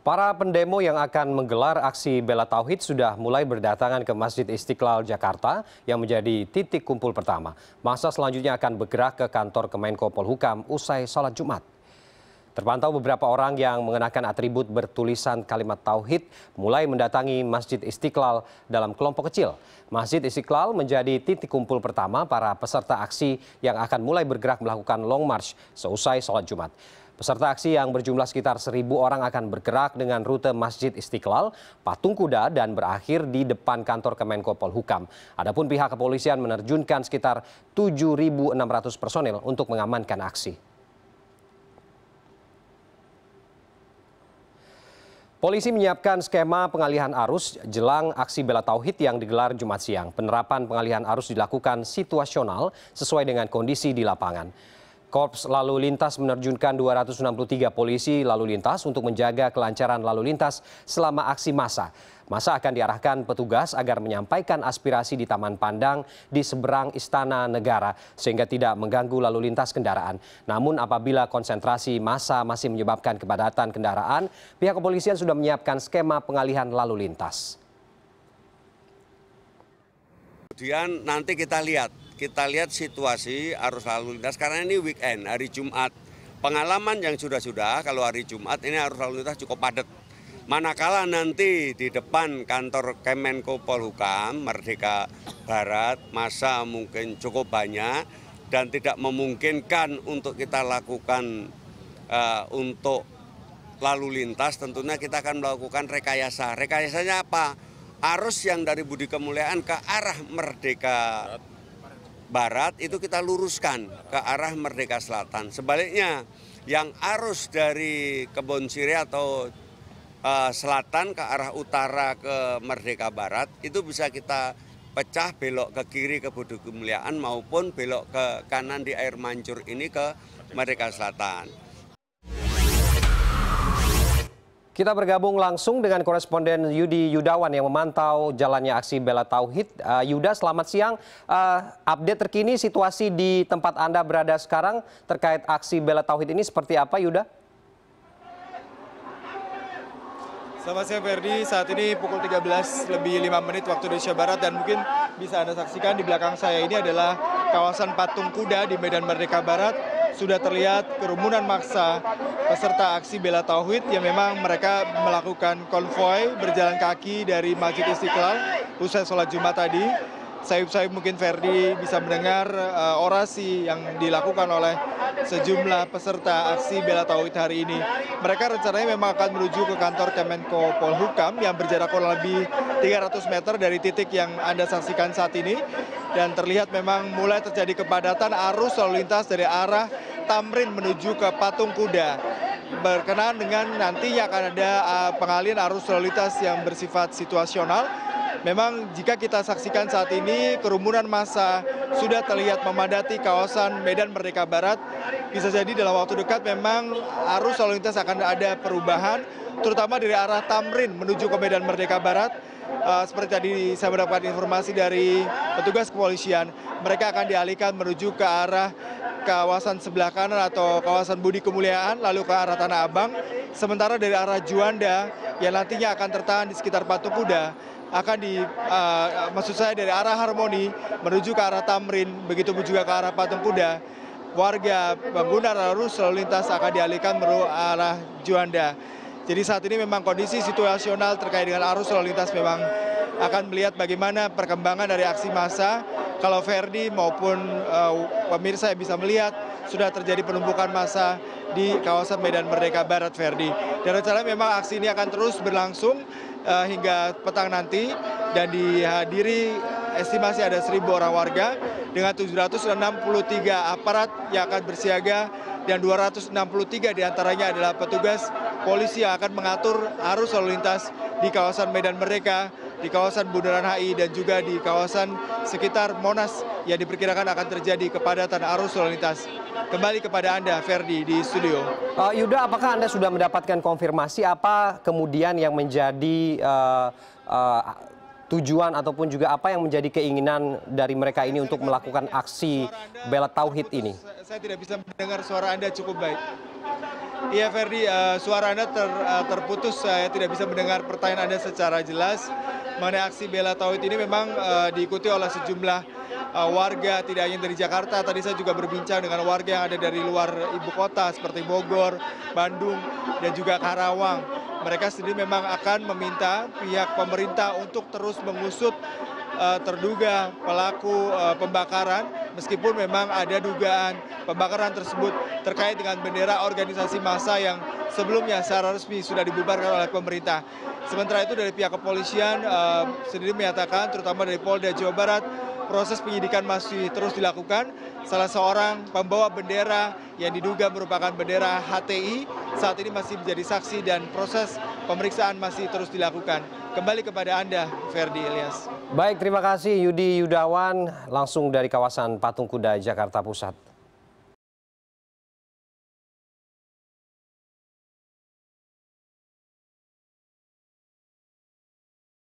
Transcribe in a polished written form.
Para pendemo yang akan menggelar aksi bela tauhid sudah mulai berdatangan ke Masjid Istiqlal Jakarta yang menjadi titik kumpul pertama. Masa selanjutnya akan bergerak ke kantor Kemenko Polhukam usai sholat Jumat. Terpantau beberapa orang yang mengenakan atribut bertulisan kalimat tauhid mulai mendatangi Masjid Istiqlal dalam kelompok kecil. Masjid Istiqlal menjadi titik kumpul pertama para peserta aksi yang akan mulai bergerak melakukan long march seusai sholat Jumat. Peserta aksi yang berjumlah sekitar 1.000 orang akan bergerak dengan rute Masjid Istiqlal, Patung Kuda, dan berakhir di depan kantor Kemenko Polhukam. Adapun pihak kepolisian menerjunkan sekitar 7.600 personil untuk mengamankan aksi. Polisi menyiapkan skema pengalihan arus jelang aksi bela tauhid yang digelar Jumat siang. Penerapan pengalihan arus dilakukan situasional sesuai dengan kondisi di lapangan. Korps Lalu Lintas menerjunkan 263 polisi lalu lintas untuk menjaga kelancaran lalu lintas selama aksi massa. Massa akan diarahkan petugas agar menyampaikan aspirasi di Taman Pandang di seberang Istana Negara sehingga tidak mengganggu lalu lintas kendaraan. Namun apabila konsentrasi massa masih menyebabkan kepadatan kendaraan, pihak kepolisian sudah menyiapkan skema pengalihan lalu lintas. Kemudian nanti kita lihat situasi arus lalu lintas karena ini weekend, hari Jumat. Pengalaman yang sudah kalau hari Jumat ini arus lalu lintas cukup padat. Manakala nanti di depan kantor Kemenko Polhukam Merdeka Barat masa mungkin cukup banyak dan tidak memungkinkan untuk kita lakukan untuk lalu lintas, tentunya kita akan melakukan rekayasa. Rekayasanya apa? Arus yang dari Budi Kemuliaan ke arah Merdeka Barat itu kita luruskan ke arah Merdeka Selatan. Sebaliknya yang arus dari Kebon Sirih atau selatan ke arah utara ke Merdeka Barat itu bisa kita pecah belok ke kiri ke Budi Kemuliaan maupun belok ke kanan di Air Mancur ini ke Merdeka Selatan. Kita bergabung langsung dengan koresponden Yudi Yudawan yang memantau jalannya aksi bela tauhid. Yuda, selamat siang. Update terkini situasi di tempat Anda berada sekarang terkait aksi bela tauhid ini seperti apa, Yuda? Selamat siang Ferdi, saat ini pukul 13:05 waktu Indonesia Barat dan mungkin bisa Anda saksikan di belakang saya ini adalah kawasan Patung Kuda di Medan Merdeka Barat. Sudah terlihat kerumunan maksa peserta aksi bela tauhid yang memang mereka melakukan konvoi berjalan kaki dari Masjid Istiqlal usai sholat Jumat tadi. Sayup-sayup mungkin Ferdi bisa mendengar orasi yang dilakukan oleh sejumlah peserta aksi bela tauhid hari ini. Mereka rencananya memang akan menuju ke kantor Kemenko Polhukam yang berjarak kurang lebih 300 meter dari titik yang Anda saksikan saat ini. Dan terlihat memang mulai terjadi kepadatan arus lalu lintas dari arah Tamrin menuju ke Patung Kuda. Berkenaan dengan nantinya akan ada pengalihan arus lalu lintas yang bersifat situasional. Memang jika kita saksikan saat ini kerumunan massa sudah terlihat memadati kawasan Medan Merdeka Barat. Bisa jadi dalam waktu dekat memang arus lalu lintas akan ada perubahan, terutama dari arah Tamrin menuju ke Medan Merdeka Barat. Seperti tadi saya mendapatkan informasi dari petugas kepolisian, mereka akan dialihkan menuju ke arah kawasan sebelah kanan atau kawasan Budi Kemuliaan, lalu ke arah Tanah Abang. Sementara dari arah Juanda yang nantinya akan tertahan di sekitar Patung Kuda, akan maksud saya dari arah Harmoni menuju ke arah Tamrin, begitu juga ke arah Patung Kuda. Warga pengguna arus lalu lintas akan dialihkan menuju arah Juanda. Jadi saat ini memang kondisi situasional terkait dengan arus lalu lintas memang akan melihat bagaimana perkembangan dari aksi massa. Kalau Ferdi maupun pemirsa yang bisa melihat sudah terjadi penumpukan massa di kawasan Medan Merdeka Barat, Ferdi. Dan rencananya memang aksi ini akan terus berlangsung hingga petang nanti dan dihadiri estimasi ada 1.000 orang warga dengan 763 aparat yang akan bersiaga dan 263 diantaranya adalah petugas polisi yang akan mengatur arus lalu lintas di kawasan Medan Merdeka, di kawasan Bundaran HI dan juga di kawasan sekitar Monas yang diperkirakan akan terjadi kepadatan arus lalu lintas. Kembali kepada Anda, Ferdi, di studio. Yuda, apakah Anda sudah mendapatkan konfirmasi apa kemudian yang menjadi tujuan ataupun juga apa yang menjadi keinginan dari mereka ini untuk melakukan aksi bela tauhid ini? Saya tidak bisa mendengar suara Anda cukup baik. Iya Ferdi, suara Anda terputus, saya tidak bisa mendengar pertanyaan Anda secara jelas. Mengenai aksi bela tauhid ini memang diikuti oleh sejumlah warga, tidak hanya dari Jakarta. Tadi saya juga berbincang dengan warga yang ada dari luar ibu kota seperti Bogor, Bandung, dan juga Karawang. Mereka sendiri memang akan meminta pihak pemerintah untuk terus mengusut terduga pelaku pembakaran, meskipun memang ada dugaan pembakaran tersebut terkait dengan bendera organisasi massa yang sebelumnya secara resmi sudah dibubarkan oleh pemerintah. Sementara itu dari pihak kepolisian sendiri menyatakan, terutama dari Polda Jawa Barat, proses penyidikan masih terus dilakukan. Salah seorang pembawa bendera yang diduga merupakan bendera HTI saat ini masih menjadi saksi dan proses pemeriksaan masih terus dilakukan. Kembali kepada Anda, Ferdi Ilyas. Baik, terima kasih Yudi Yudawan langsung dari kawasan Patung Kuda, Jakarta Pusat.